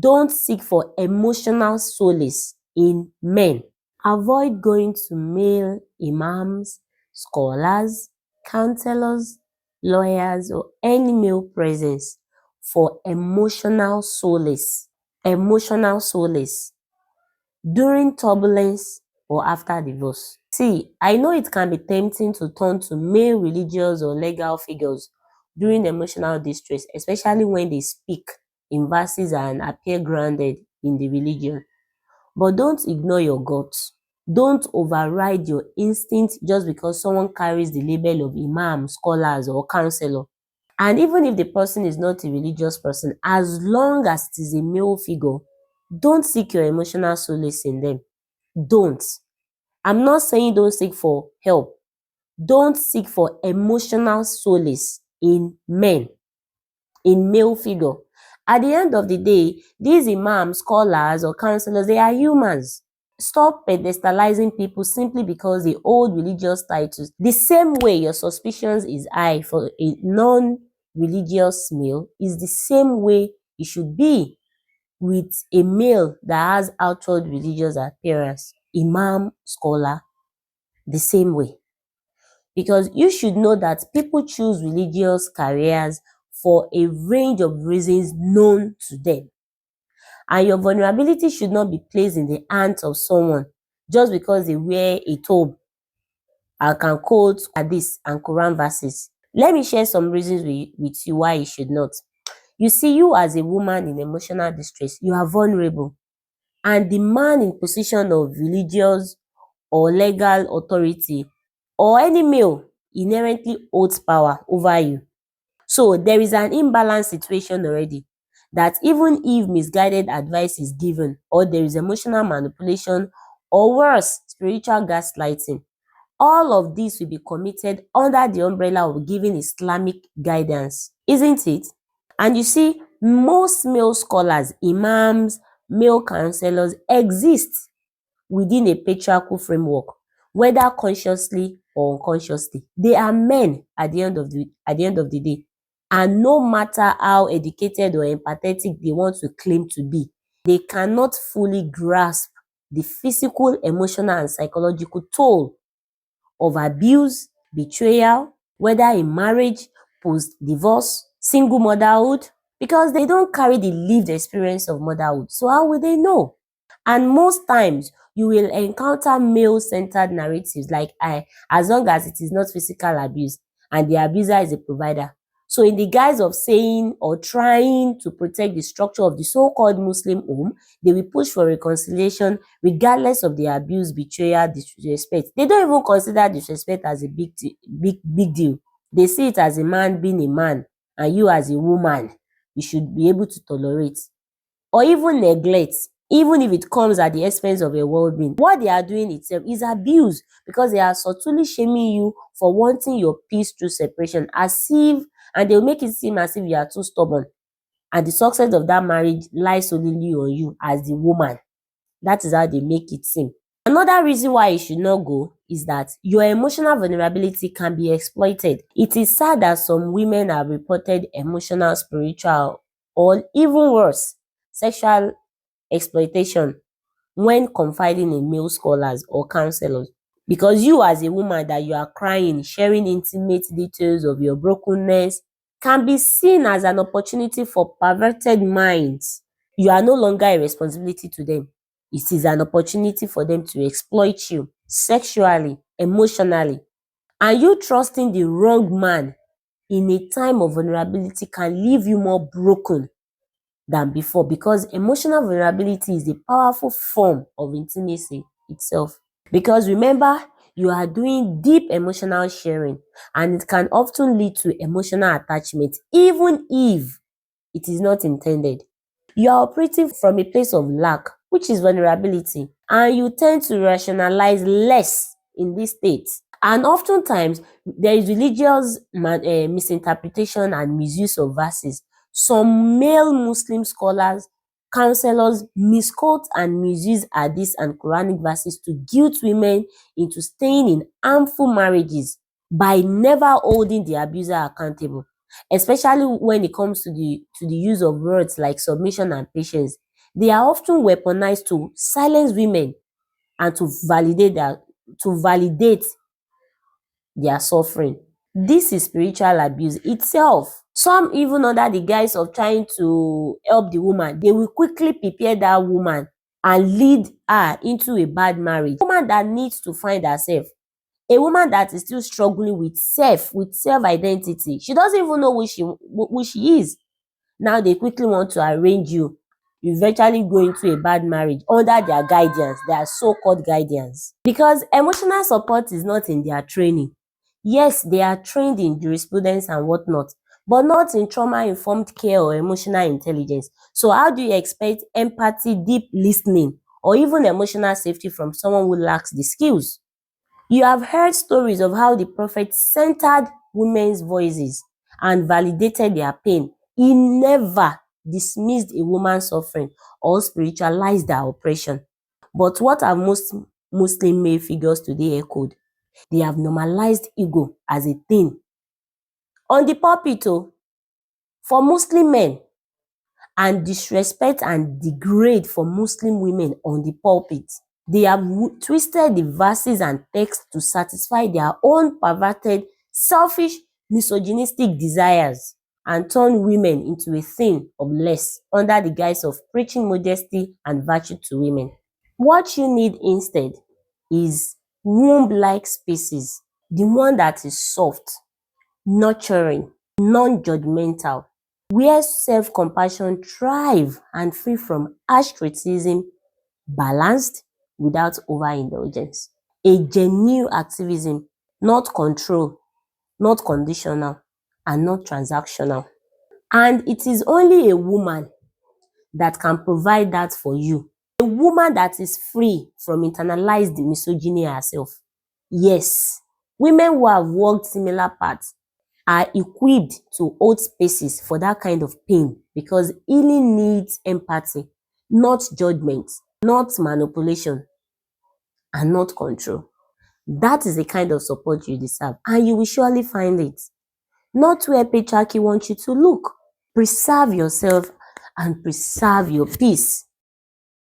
Don't seek for emotional solace in men. Avoid going to male imams, scholars, counselors, lawyers, or any male presence for emotional solace. Emotional solace during turbulence or after divorce. See, I know it can be tempting to turn to male religious or legal figures during emotional distress, especially when they speak in verses and appear grounded in the religion. But don't ignore your guts. Don't override your instinct just because someone carries the label of imam, scholars, or counselor. And even if the person is not a religious person, as long as it is a male figure, don't seek your emotional solace in them. Don't. I'm not saying don't seek for help. Don't seek for emotional solace in men, in male figure. At the end of the day, these imams, scholars, or counselors, they are humans. Stop pedestalizing people simply because they hold religious titles. The same way your suspicions is high for a non-religious male is the same way it should be with a male that has outward religious appearance, imam, scholar, the same way. Because you should know that people choose religious careers for a range of reasons known to them. And your vulnerability should not be placed in the hands of someone just because they wear a tobe and can quote hadith and Quran verses. Let me share some reasons with you why you should not. You see, you as a woman in emotional distress, you are vulnerable. And the man in position of religious or legal authority or any male inherently holds power over you. So there is an imbalanced situation already that even if misguided advice is given or there is emotional manipulation or worse, spiritual gaslighting, all of this will be committed under the umbrella of giving Islamic guidance, isn't it? And you see, most male scholars, imams, male counselors exist within a patriarchal framework, whether consciously or unconsciously. They are men at the end of the day. And no matter how educated or empathetic they want to claim to be, they cannot fully grasp the physical, emotional, and psychological toll of abuse, betrayal, whether in marriage, post-divorce, single motherhood, because they don't carry the lived experience of motherhood. So how will they know? And most times, you will encounter male-centered narratives like as long as it is not physical abuse and the abuser is a provider. So in the guise of saying or trying to protect the structure of the so-called Muslim home, they will push for reconciliation regardless of the abuse, betrayal, disrespect. They don't even consider disrespect as a big deal. They see it as a man being a man and you as a woman, you should be able to tolerate or even neglect, even if it comes at the expense of your well-being. What they are doing itself is abuse because they are subtly shaming you for wanting your peace through separation, and they'll make it seem as if you are too stubborn. And the success of that marriage lies solely on you as the woman. That is how they make it seem. Another reason why you should not go is that your emotional vulnerability can be exploited. It is sad that some women have reported emotional, spiritual, or even worse, sexual exploitation when confiding in male scholars or counselors. Because you as a woman that you are crying, sharing intimate details of your brokenness can be seen as an opportunity for perverted minds. You are no longer a responsibility to them. It is an opportunity for them to exploit you sexually, emotionally. And you trusting the wrong man in a time of vulnerability can leave you more broken than before, because emotional vulnerability is a powerful form of intimacy itself. Because remember, you are doing deep emotional sharing and it can often lead to emotional attachment, even if it is not intended. You are operating from a place of lack, which is vulnerability, and you tend to rationalize less in this state. And oftentimes, there is religious misinterpretation and misuse of verses. Some male Muslim scholars, counselors misquote and misuse hadith and Quranic verses to guilt women into staying in harmful marriages by never holding the abuser accountable, especially when it comes to the use of words like submission and patience. They are often weaponized to silence women and to validate their suffering. This is spiritual abuse itself. Some, even under the guise of trying to help the woman, they will quickly prepare that woman and lead her into a bad marriage. A woman that needs to find herself, a woman that is still struggling with self-identity. She doesn't even know who she is. Now they quickly want to arrange you. You eventually go into a bad marriage under their guidance, their so-called guidance. Because emotional support is not in their training. Yes, they are trained in jurisprudence and whatnot, but not in trauma-informed care or emotional intelligence. So how do you expect empathy, deep listening, or even emotional safety from someone who lacks the skills? You have heard stories of how the prophet centered women's voices and validated their pain. He never dismissed a woman's suffering or spiritualized her oppression. But what have most Muslim male figures today echoed? They have normalized ego as a thing. On the pulpit, for Muslim men, and disrespect and degrade for Muslim women on the pulpit. They have twisted the verses and texts to satisfy their own perverted, selfish, misogynistic desires and turn women into a thing of less under the guise of preaching modesty and virtue to women. What you need instead is womb-like spaces, the one that is soft, nurturing, non-judgmental, where self-compassion thrive and free from harsh criticism, balanced without overindulgence. A genuine activism, not control, not conditional, and not transactional. And it is only a woman that can provide that for you. A woman that is free from internalized misogyny herself. Yes, women who have walked similar paths are equipped to hold spaces for that kind of pain, because healing needs empathy, not judgment, not manipulation, and not control. That is the kind of support you deserve, and you will surely find it. Not where patriarchy wants you to look. Preserve yourself and preserve your peace.